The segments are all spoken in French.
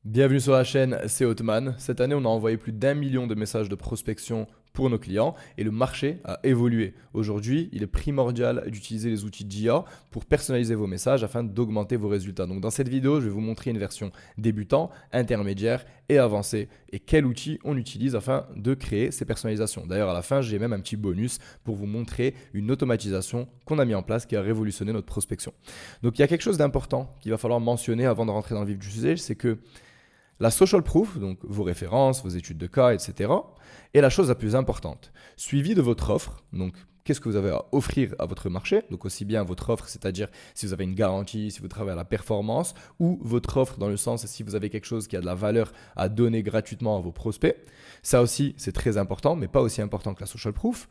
Bienvenue sur la chaîne, c'est Othman. Cette année, on a envoyé plus d'1 million de messages de prospection pour nos clients et le marché a évolué. Aujourd'hui, il est primordial d'utiliser les outils d'IA pour personnaliser vos messages afin d'augmenter vos résultats. Donc dans cette vidéo, je vais vous montrer une version débutant, intermédiaire et avancée et quel outil on utilise afin de créer ces personnalisations. D'ailleurs, à la fin, j'ai même un petit bonus pour vous montrer une automatisation qu'on a mis en place qui a révolutionné notre prospection. Donc il y a quelque chose d'important qu'il va falloir mentionner avant de rentrer dans le vif du sujet, c'est que la social proof, donc vos références, vos études de cas, etc., est la chose la plus importante. Suivi de votre offre, donc qu'est-ce que vous avez à offrir à votre marché, donc aussi bien votre offre, c'est-à-dire si vous avez une garantie, si vous travaillez à la performance, ou votre offre dans le sens si vous avez quelque chose qui a de la valeur à donner gratuitement à vos prospects. Ça aussi, c'est très important, mais pas aussi important que la social proof.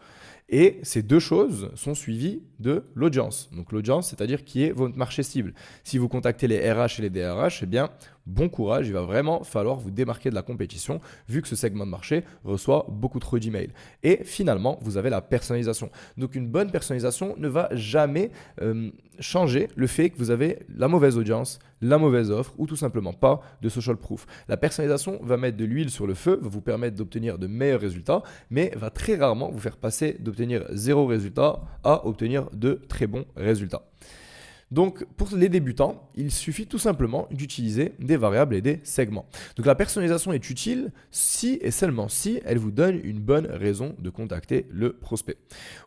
Et ces deux choses sont suivies de l'audience. Donc l'audience, c'est-à-dire qui est votre marché cible. Si vous contactez les RH et les DRH, eh bien, bon courage, il va vraiment falloir vous démarquer de la compétition vu que ce segment de marché reçoit beaucoup trop d'emails. Et finalement, vous avez la personnalisation. Donc une bonne personnalisation ne va jamais changer le fait que vous avez la mauvaise audience, la mauvaise offre ou tout simplement pas de social proof. La personnalisation va mettre de l'huile sur le feu, va vous permettre d'obtenir de meilleurs résultats, mais va très rarement vous faire passer d'obtenir zéro résultat à obtenir de très bons résultats. Donc, pour les débutants, il suffit tout simplement d'utiliser des variables et des segments. Donc, la personnalisation est utile si et seulement si elle vous donne une bonne raison de contacter le prospect.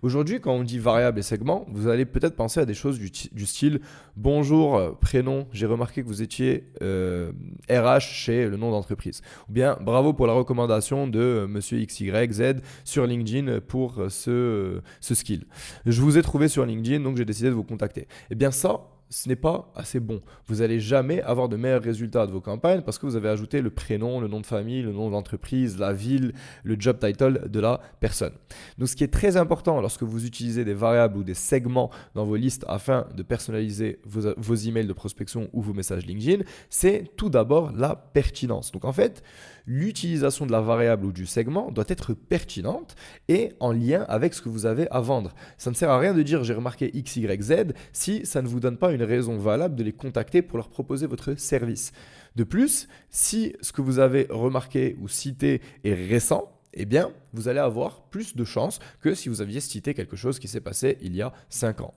Aujourd'hui, quand on dit variables et segments, vous allez peut-être penser à des choses du style « Bonjour, prénom, j'ai remarqué que vous étiez RH chez le nom d'entreprise » ou bien « Bravo pour la recommandation de monsieur XYZ sur LinkedIn pour ce skill. Je vous ai trouvé sur LinkedIn, donc j'ai décidé de vous contacter. » Eh bien ça, ce n'est pas assez bon. Vous n'allez jamais avoir de meilleurs résultats de vos campagnes parce que vous avez ajouté le prénom, le nom de famille, le nom de l'entreprise, la ville, le job title de la personne. Donc ce qui est très important lorsque vous utilisez des variables ou des segments dans vos listes afin de personnaliser vos emails de prospection ou vos messages LinkedIn, c'est tout d'abord la pertinence. Donc en fait, l'utilisation de la variable ou du segment doit être pertinente et en lien avec ce que vous avez à vendre. Ça ne sert à rien de dire j'ai remarqué X, Y, Z si ça ne vous donne pas une raison valable de les contacter pour leur proposer votre service. De plus, si ce que vous avez remarqué ou cité est récent, eh bien, vous allez avoir plus de chances que si vous aviez cité quelque chose qui s'est passé il y a 5 ans.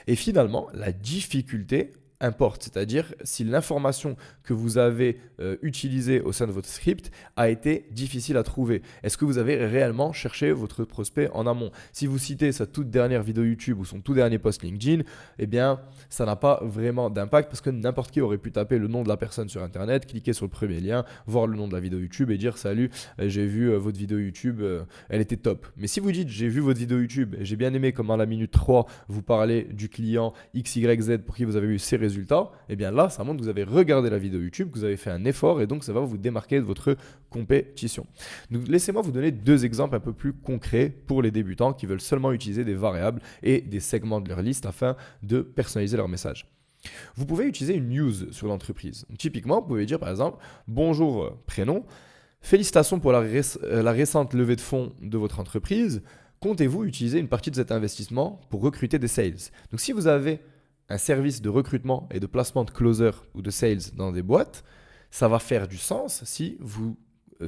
Et finalement, la difficulté importe, c'est-à-dire si l'information que vous avez utilisée au sein de votre script a été difficile à trouver. Est-ce que vous avez réellement cherché votre prospect en amont? Si vous citez sa toute dernière vidéo YouTube ou son tout dernier post LinkedIn, eh bien, ça n'a pas vraiment d'impact parce que n'importe qui aurait pu taper le nom de la personne sur Internet, cliquer sur le premier lien, voir le nom de la vidéo YouTube et dire « Salut, j'ai vu votre vidéo YouTube, elle était top. » Mais si vous dites « J'ai vu votre vidéo YouTube et j'ai bien aimé comment à la minute 3, vous parlez du client XYZ pour qui vous avez eu ces résultats, et bien là, ça montre que vous avez regardé la vidéo YouTube, que vous avez fait un effort et donc ça va vous démarquer de votre compétition. Donc laissez-moi vous donner deux exemples un peu plus concrets pour les débutants qui veulent seulement utiliser des variables et des segments de leur liste afin de personnaliser leur message. Vous pouvez utiliser une news sur l'entreprise. Donc, typiquement, vous pouvez dire par exemple « Bonjour prénom, félicitations pour la récente levée de fonds de votre entreprise. Comptez-vous utiliser une partie de cet investissement pour recruter des sales ?» Donc si vous avez un service de recrutement et de placement de closer ou de sales dans des boîtes, ça va faire du sens si vous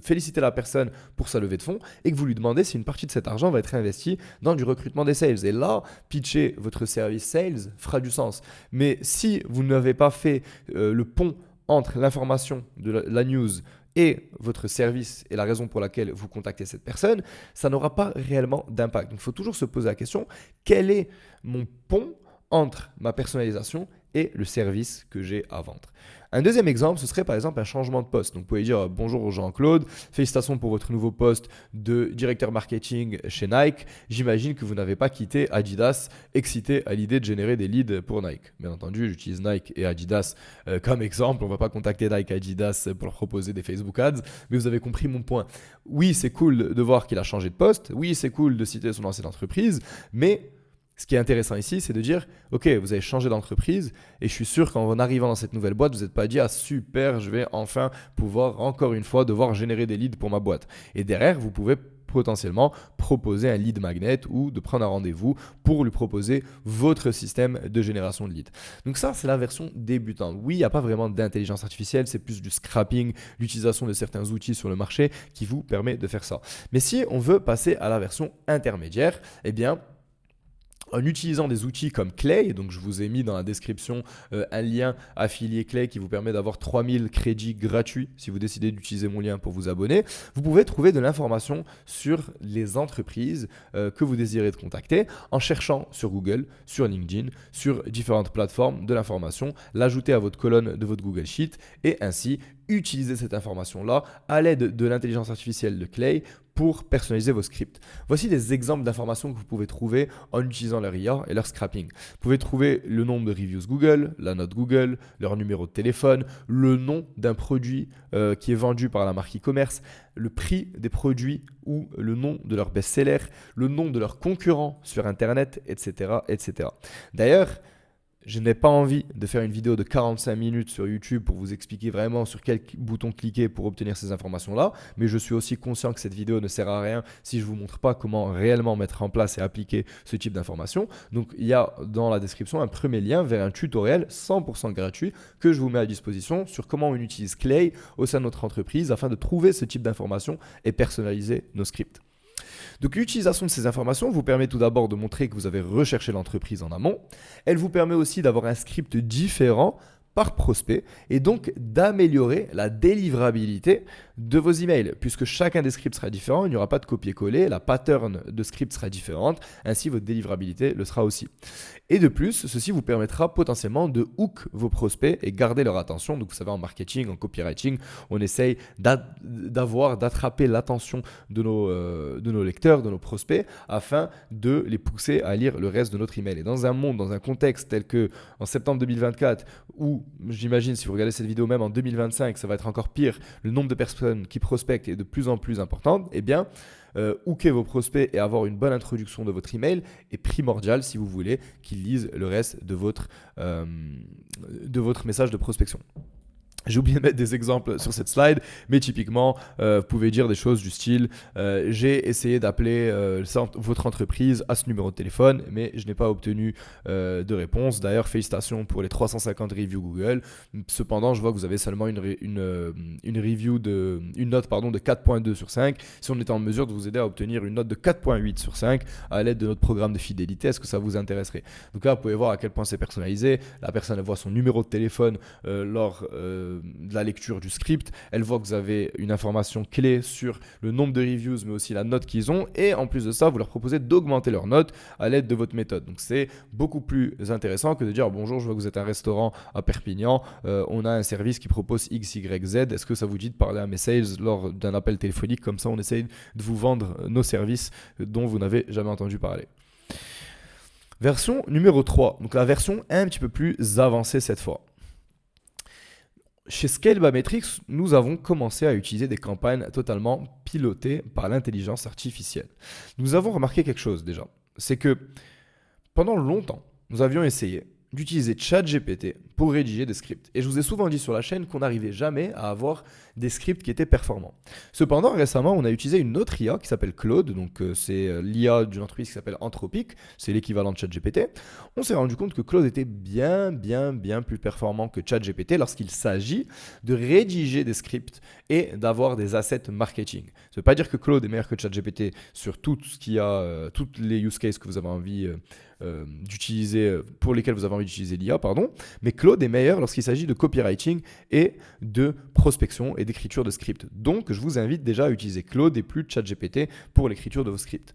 félicitez la personne pour sa levée de fonds et que vous lui demandez si une partie de cet argent va être investi dans du recrutement des sales. Et là, pitcher votre service sales fera du sens. Mais si vous n'avez pas fait le pont entre l'information de la news et votre service et la raison pour laquelle vous contactez cette personne, ça n'aura pas réellement d'impact. Donc, il faut toujours se poser la question, quel est mon pont entre ma personnalisation et le service que j'ai à vendre. Un deuxième exemple, ce serait par exemple un changement de poste. Donc vous pouvez dire bonjour Jean-Claude, félicitations pour votre nouveau poste de directeur marketing chez Nike. J'imagine que vous n'avez pas quitté Adidas, excité à l'idée de générer des leads pour Nike. Bien entendu, j'utilise Nike et Adidas comme exemple. On ne va pas contacter Nike et Adidas pour leur proposer des Facebook Ads, mais vous avez compris mon point. Oui, c'est cool de voir qu'il a changé de poste. Oui, c'est cool de citer son ancienne entreprise, mais ce qui est intéressant ici, c'est de dire, ok, vous avez changé d'entreprise et je suis sûr qu'en arrivant dans cette nouvelle boîte, vous n'êtes pas dit, ah super, je vais enfin pouvoir encore une fois devoir générer des leads pour ma boîte. Et derrière, vous pouvez potentiellement proposer un lead magnet ou de prendre un rendez-vous pour lui proposer votre système de génération de leads. Donc ça, c'est la version débutante. Oui, il n'y a pas vraiment d'intelligence artificielle, c'est plus du scrapping, l'utilisation de certains outils sur le marché qui vous permet de faire ça. Mais si on veut passer à la version intermédiaire, eh bien, en utilisant des outils comme Clay, donc je vous ai mis dans la description un lien affilié Clay qui vous permet d'avoir 3000 crédits gratuits si vous décidez d'utiliser mon lien pour vous abonner, vous pouvez trouver de l'information sur les entreprises que vous désirez de contacter en cherchant sur Google, sur LinkedIn, sur différentes plateformes de l'information, l'ajouter à votre colonne de votre Google Sheet et ainsi utiliser cette information-là à l'aide de l'intelligence artificielle de Clay pour personnaliser vos scripts. Voici des exemples d'informations que vous pouvez trouver en utilisant leur IA et leur scrapping. Vous pouvez trouver le nombre de reviews Google, la note Google, leur numéro de téléphone, le nom d'un produit qui est vendu par la marque e-commerce, le prix des produits ou le nom de leur best-seller, le nom de leurs concurrents sur Internet, etc., etc. D'ailleurs, je n'ai pas envie de faire une vidéo de 45 minutes sur YouTube pour vous expliquer vraiment sur quel bouton cliquer pour obtenir ces informations-là, mais je suis aussi conscient que cette vidéo ne sert à rien si je ne vous montre pas comment réellement mettre en place et appliquer ce type d'informations. Donc il y a dans la description un premier lien vers un tutoriel 100% gratuit que je vous mets à disposition sur comment on utilise Clay au sein de notre entreprise afin de trouver ce type d'informations et personnaliser nos scripts. Donc l'utilisation de ces informations vous permet tout d'abord de montrer que vous avez recherché l'entreprise en amont. Elle vous permet aussi d'avoir un script différent par prospect et donc d'améliorer la délivrabilité de vos emails puisque chacun des scripts sera différent, il n'y aura pas de copier-coller, la pattern de script sera différente, ainsi votre délivrabilité le sera aussi. Et de plus, ceci vous permettra potentiellement de hook vos prospects et garder leur attention. Donc vous savez, en marketing, en copywriting, on essaye d'attraper l'attention de nos lecteurs, de nos prospects, afin de les pousser à lire le reste de notre email. Et dans un monde, dans un contexte tel que en septembre 2024, où j'imagine si vous regardez cette vidéo même en 2025, ça va être encore pire, le nombre de personnes qui prospectent est de plus en plus important, eh bien, hooker vos prospects et avoir une bonne introduction de votre email est primordial si vous voulez qu'ils lisent le reste de votre message de prospection. J'ai oublié de mettre des exemples sur cette slide, mais typiquement, vous pouvez dire des choses du style j'ai essayé d'appeler votre entreprise à ce numéro de téléphone, mais je n'ai pas obtenu de réponse. D'ailleurs, félicitations pour les 350 reviews Google. Cependant, je vois que vous avez seulement une note de 4.2 sur 5. Si on était en mesure de vous aider à obtenir une note de 4.8 sur 5 à l'aide de notre programme de fidélité, est-ce que ça vous intéresserait? Donc là, vous pouvez voir à quel point c'est personnalisé. La personne elle voit son numéro de téléphone lors de la lecture du script, elle voit que vous avez une information clé sur le nombre de reviews mais aussi la note qu'ils ont et en plus de ça vous leur proposez d'augmenter leur note à l'aide de votre méthode. Donc c'est beaucoup plus intéressant que de dire bonjour, je vois que vous êtes un restaurant à Perpignan, on a un service qui propose X, Y, Z, est-ce que ça vous dit de parler à mes sales lors d'un appel téléphonique? Comme ça on essaye de vous vendre nos services dont vous n'avez jamais entendu parler. Version numéro 3, donc la version un petit peu plus avancée cette fois. Chez Scalebametrics, nous avons commencé à utiliser des campagnes totalement pilotées par l'intelligence artificielle. Nous avons remarqué quelque chose déjà, c'est que pendant longtemps, nous avions essayé d'utiliser ChatGPT pour rédiger des scripts. Et je vous ai souvent dit sur la chaîne qu'on n'arrivait jamais à avoir des scripts qui étaient performants. Cependant, récemment, on a utilisé une autre IA qui s'appelle Claude. Donc, c'est l'IA d'une entreprise qui s'appelle Anthropic. C'est l'équivalent de ChatGPT. On s'est rendu compte que Claude était bien plus performant que ChatGPT lorsqu'il s'agit de rédiger des scripts et d'avoir des assets marketing. Ça ne veut pas dire que Claude est meilleur que ChatGPT sur tout ce qu'il y a, toutes les use cases que vous avez envie d'utiliser, pour lesquels vous avez envie d'utiliser l'IA, mais Claude est meilleur lorsqu'il s'agit de copywriting et de prospection et d'écriture de scripts. Donc, je vous invite déjà à utiliser Claude et plus ChatGPT pour l'écriture de vos scripts.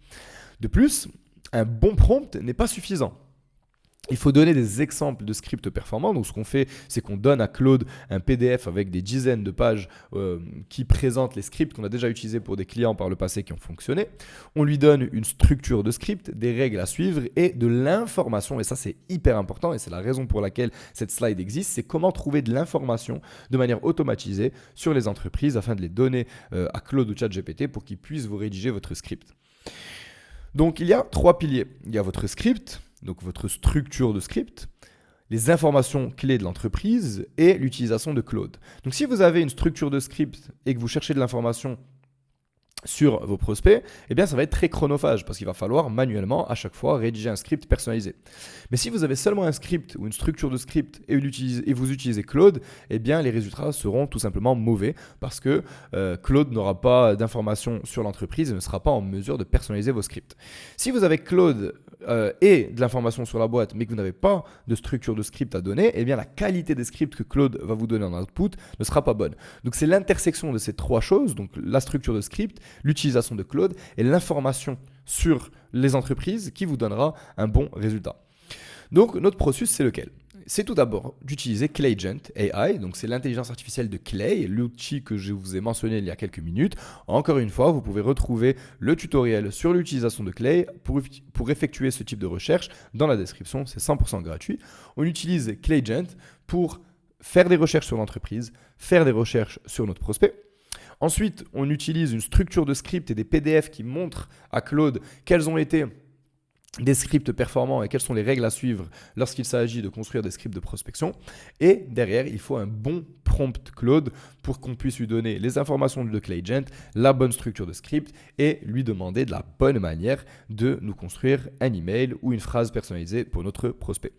De plus, un bon prompt n'est pas suffisant. Il faut donner des exemples de scripts performants. Donc, ce qu'on fait, c'est qu'on donne à Claude un PDF avec des dizaines de pages qui présentent les scripts qu'on a déjà utilisés pour des clients par le passé qui ont fonctionné. On lui donne une structure de script, des règles à suivre et de l'information. Et ça, c'est hyper important et c'est la raison pour laquelle cette slide existe. C'est comment trouver de l'information de manière automatisée sur les entreprises afin de les donner à Claude ou ChatGPT pour qu'ils puissent vous rédiger votre script. Donc, il y a 3 piliers. Il y a votre script, donc votre structure de script, les informations clés de l'entreprise et l'utilisation de Claude. Donc si vous avez une structure de script et que vous cherchez de l'information sur vos prospects, eh bien ça va être très chronophage parce qu'il va falloir manuellement à chaque fois rédiger un script personnalisé. Mais si vous avez seulement un script ou une structure de script et vous utilisez Claude, eh bien les résultats seront tout simplement mauvais parce que Claude n'aura pas d'informations sur l'entreprise et ne sera pas en mesure de personnaliser vos scripts. Si vous avez Claude et de l'information sur la boîte mais que vous n'avez pas de structure de script à donner, eh bien la qualité des scripts que Claude va vous donner en output ne sera pas bonne. Donc c'est l'intersection de ces trois choses, donc la structure de script, l'utilisation de Claude et l'information sur les entreprises qui vous donnera un bon résultat. Donc notre processus, c'est lequel ? C'est tout d'abord d'utiliser Clayagent AI, donc c'est l'intelligence artificielle de Clay, l'outil que je vous ai mentionné il y a quelques minutes. Encore une fois, vous pouvez retrouver le tutoriel sur l'utilisation de Clay pour effectuer ce type de recherche dans la description, c'est 100% gratuit. On utilise Clayagent pour faire des recherches sur l'entreprise, faire des recherches sur notre prospect. Ensuite, on utilise une structure de script et des PDF qui montrent à Claude quels ont été des scripts performants et quelles sont les règles à suivre lorsqu'il s'agit de construire des scripts de prospection. Et derrière, il faut un bon prompt Claude pour qu'on puisse lui donner les informations de Clayagent, la bonne structure de script et lui demander de la bonne manière de nous construire un email ou une phrase personnalisée pour notre prospect.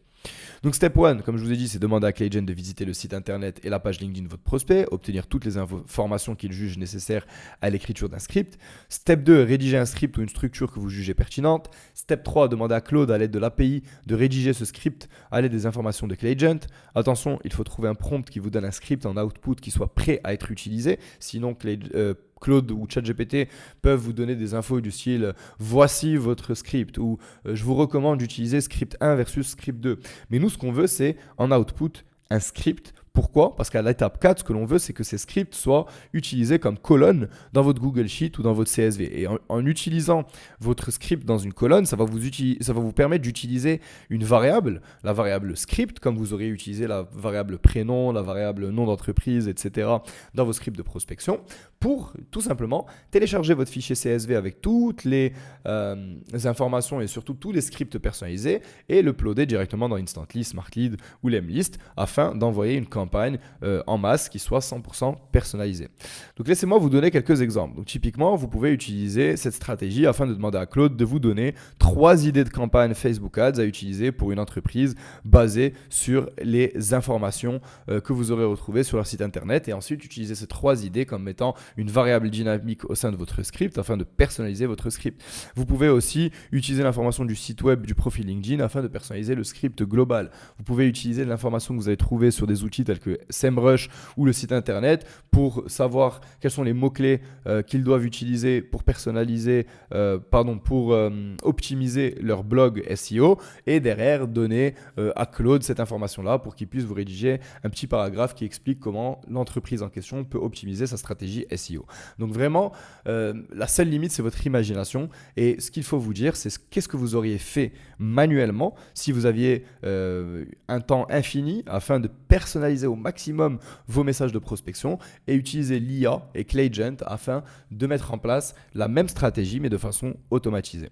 Donc step 1, comme je vous ai dit, c'est demander à Clayagent de visiter le site internet et la page LinkedIn de votre prospect, obtenir toutes les informations qu'il juge nécessaires à l'écriture d'un script. Step 2, rédiger un script ou une structure que vous jugez pertinente. Step 3, demander à Claude à l'aide de l'API de rédiger ce script à l'aide des informations de Clayagent. Attention, il faut trouver un prompt qui vous donne un script en output qui soit prêt à être utilisé, sinon Claude ou ChatGPT peuvent vous donner des infos du style voici votre script ou je vous recommande d'utiliser script 1 versus script 2. Mais nous, ce qu'on veut, c'est en output un script. Pourquoi ? Parce qu'à l'étape 4, ce que l'on veut, c'est que ces scripts soient utilisés comme colonne dans votre Google Sheet ou dans votre CSV. Et en utilisant votre script dans une colonne, ça va vous permettre d'utiliser une variable, la variable script, comme vous auriez utilisé la variable prénom, la variable nom d'entreprise, etc. dans vos scripts de prospection, pour tout simplement télécharger votre fichier CSV avec toutes les informations et surtout tous les scripts personnalisés et le uploader directement dans Instantly, Smartlead ou Lemlist afin d'envoyer une campagne en masse qui soit 100% personnalisée. Donc laissez-moi vous donner quelques exemples. Donc typiquement, vous pouvez utiliser cette stratégie afin de demander à Claude de vous donner 3 idées de campagne Facebook Ads à utiliser pour une entreprise basée sur les informations que vous aurez retrouvées sur leur site internet et ensuite utiliser ces 3 idées comme étant une variable dynamique au sein de votre script afin de personnaliser votre script. Vous pouvez aussi utiliser l'information du site web du profil LinkedIn afin de personnaliser le script global. Vous pouvez utiliser l'information que vous avez trouvée sur des outils tels que SEMrush ou le site internet pour savoir quels sont les mots-clés qu'ils doivent utiliser pour pour optimiser leur blog SEO et derrière donner à Claude cette information-là pour qu'il puisse vous rédiger un petit paragraphe qui explique comment l'entreprise en question peut optimiser sa stratégie SEO. Donc vraiment, la seule limite, c'est votre imagination et ce qu'il faut vous dire, c'est qu'est-ce que vous auriez fait manuellement si vous aviez un temps infini afin de personnaliser au maximum vos messages de prospection et utiliser l'IA et Clayagent afin de mettre en place la même stratégie mais de façon automatisée.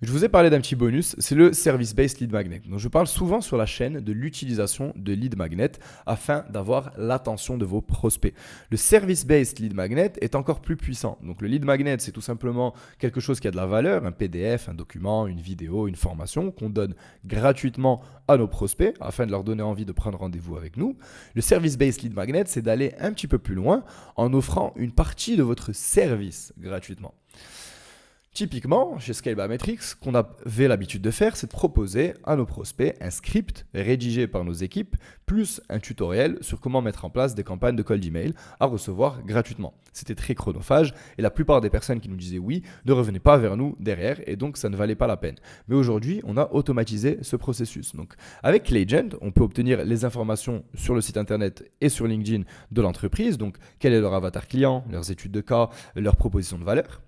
Je vous ai parlé d'un petit bonus, c'est le Service-Based Lead Magnet. Donc, je parle souvent sur la chaîne de l'utilisation de Lead Magnet afin d'avoir l'attention de vos prospects. Le Service-Based Lead Magnet est encore plus puissant. Donc, le Lead Magnet, c'est tout simplement quelque chose qui a de la valeur, un PDF, un document, une vidéo, une formation qu'on donne gratuitement à nos prospects afin de leur donner envie de prendre rendez-vous avec nous. Le Service-Based Lead Magnet, c'est d'aller un petit peu plus loin en offrant une partie de votre service gratuitement. Typiquement, chez Scalebametrics, ce qu'on avait l'habitude de faire, c'est de proposer à nos prospects un script rédigé par nos équipes, plus un tutoriel sur comment mettre en place des campagnes de cold email à recevoir gratuitement. C'était très chronophage et la plupart des personnes qui nous disaient oui ne revenaient pas vers nous derrière et donc ça ne valait pas la peine. Mais aujourd'hui, on a automatisé ce processus. Donc avec Clayagent, on peut obtenir les informations sur le site internet et sur LinkedIn de l'entreprise, donc quel est leur avatar client, leurs études de cas, leurs propositions de valeur.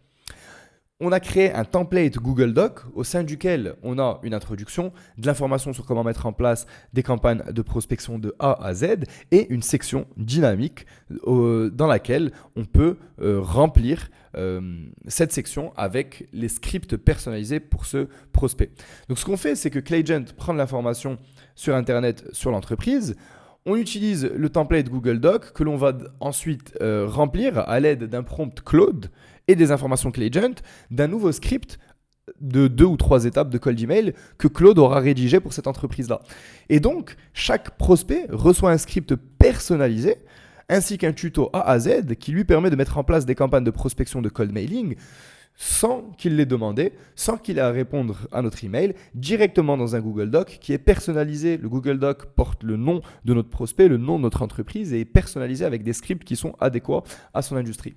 On a créé un template Google Doc au sein duquel on a une introduction, de l'information sur comment mettre en place des campagnes de prospection de A à Z et une section dynamique dans laquelle on peut remplir cette section avec les scripts personnalisés pour ce prospect. Donc ce qu'on fait, c'est que Clayagent prend de l'information sur Internet, sur l'entreprise. On utilise le template Google Doc que l'on va ensuite remplir à l'aide d'un prompt Claude et des informations ClayAgent d'un nouveau script de 2 ou 3 étapes de cold email que Claude aura rédigé pour cette entreprise-là. Et donc, chaque prospect reçoit un script personnalisé ainsi qu'un tuto A à Z qui lui permet de mettre en place des campagnes de prospection de cold mailing sans qu'il l'ait demandé, sans qu'il ait à répondre à notre email, directement dans un Google Doc qui est personnalisé. Le Google Doc porte le nom de notre prospect, le nom de notre entreprise et est personnalisé avec des scripts qui sont adéquats à son industrie.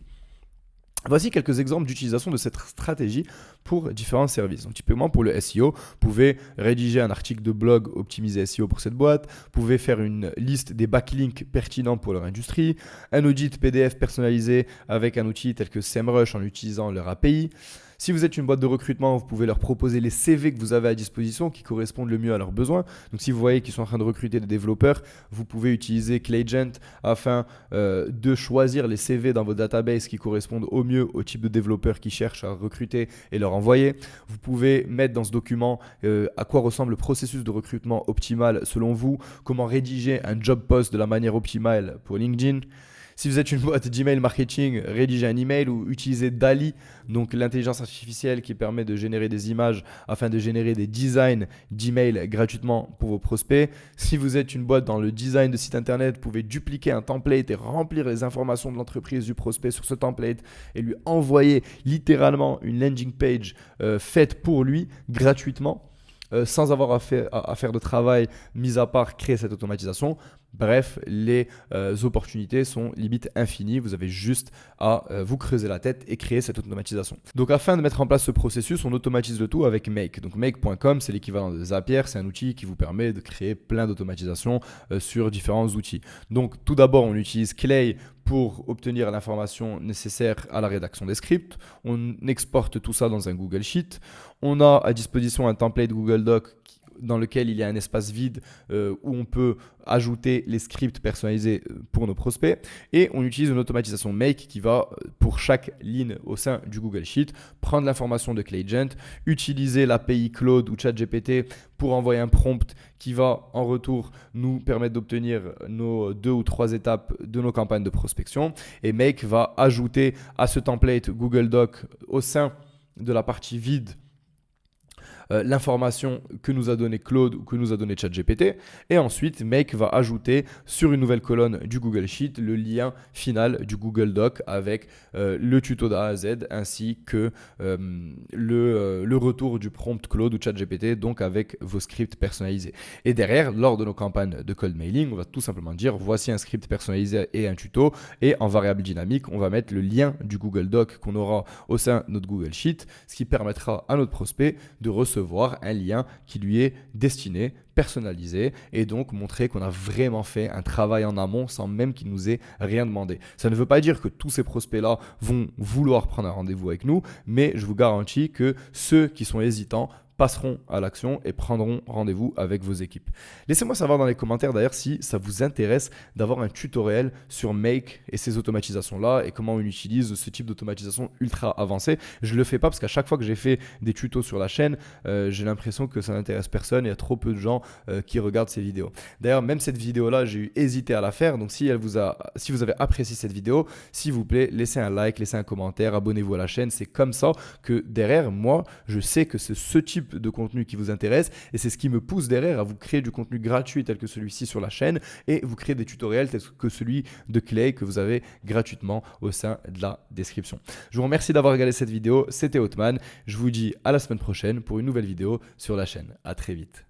Voici quelques exemples d'utilisation de cette stratégie pour différents services. Donc, typiquement pour le SEO, vous pouvez rédiger un article de blog optimisé SEO pour cette boîte, vous pouvez faire une liste des backlinks pertinents pour leur industrie, un audit PDF personnalisé avec un outil tel que SEMrush en utilisant leur API. Si vous êtes une boîte de recrutement, vous pouvez leur proposer les CV que vous avez à disposition qui correspondent le mieux à leurs besoins. Donc, si vous voyez qu'ils sont en train de recruter des développeurs, vous pouvez utiliser ClayAgent afin de choisir les CV dans vos databases qui correspondent au mieux au type de développeurs qu'ils cherchent à recruter et leur envoyer. Vous pouvez mettre dans ce document à quoi ressemble le processus de recrutement optimal selon vous, comment rédiger un job post de la manière optimale pour LinkedIn. Si vous êtes une boîte d'email marketing, rédigez un email ou utilisez DALL-E, donc l'intelligence artificielle qui permet de générer des images afin de générer des designs d'email gratuitement pour vos prospects. Si vous êtes une boîte dans le design de site internet, vous pouvez dupliquer un template et remplir les informations de l'entreprise du prospect sur ce template et lui envoyer littéralement une landing page faite pour lui gratuitement. Sans avoir à faire de travail, mis à part créer cette automatisation. Bref, les opportunités sont limite infinies. Vous avez juste à vous creuser la tête et créer cette automatisation. Donc, afin de mettre en place ce processus, on automatise le tout avec Make. Donc, Make.com, c'est l'équivalent de Zapier. C'est un outil qui vous permet de créer plein d'automatisation sur différents outils. Donc, tout d'abord, on utilise Clay pour obtenir l'information nécessaire à la rédaction des scripts. On exporte tout ça dans un Google Sheet. On a à disposition un template Google Doc dans lequel il y a un espace vide où on peut ajouter les scripts personnalisés pour nos prospects. Et on utilise une automatisation Make qui va, pour chaque ligne au sein du Google Sheet, prendre l'information de ClayAgent, utiliser l'API Claude ou ChatGPT pour envoyer un prompt qui va en retour nous permettre d'obtenir nos 2 ou 3 étapes de nos campagnes de prospection. Et Make va ajouter à ce template Google Doc au sein de la partie vide l'information que nous a donné Claude ou que nous a donné ChatGPT. Et ensuite, Make va ajouter sur une nouvelle colonne du Google Sheet le lien final du Google Doc avec le tuto d'A à Z ainsi que le retour du prompt Claude ou ChatGPT, donc avec vos scripts personnalisés. Et derrière, lors de nos campagnes de cold mailing, on va tout simplement dire voici un script personnalisé et un tuto. Et en variable dynamique, on va mettre le lien du Google Doc qu'on aura au sein de notre Google Sheet, ce qui permettra à notre prospect de recevoir un lien qui lui est destiné, personnalisé et donc montrer qu'on a vraiment fait un travail en amont sans même qu'il nous ait rien demandé. Ça ne veut pas dire que tous ces prospects-là vont vouloir prendre un rendez-vous avec nous, mais je vous garantis que ceux qui sont hésitants passeront à l'action et prendront rendez-vous avec vos équipes. Laissez-moi savoir dans les commentaires d'ailleurs si ça vous intéresse d'avoir un tutoriel sur Make et ces automatisations-là et comment on utilise ce type d'automatisation ultra avancée. Je ne le fais pas parce qu'à chaque fois que j'ai fait des tutos sur la chaîne, j'ai l'impression que ça n'intéresse personne. Il y a trop peu de gens qui regardent ces vidéos. D'ailleurs, même cette vidéo-là, j'ai eu hésité à la faire. Donc, si vous avez apprécié cette vidéo, s'il vous plaît, laissez un like, laissez un commentaire, abonnez-vous à la chaîne. C'est comme ça que derrière, moi, je sais que c'est ce type de contenu qui vous intéresse et c'est ce qui me pousse derrière à vous créer du contenu gratuit tel que celui-ci sur la chaîne et vous créer des tutoriels tels que celui de Clay que vous avez gratuitement au sein de la description. Je vous remercie d'avoir regardé cette vidéo, c'était Othman, je vous dis à la semaine prochaine pour une nouvelle vidéo sur la chaîne. À très vite.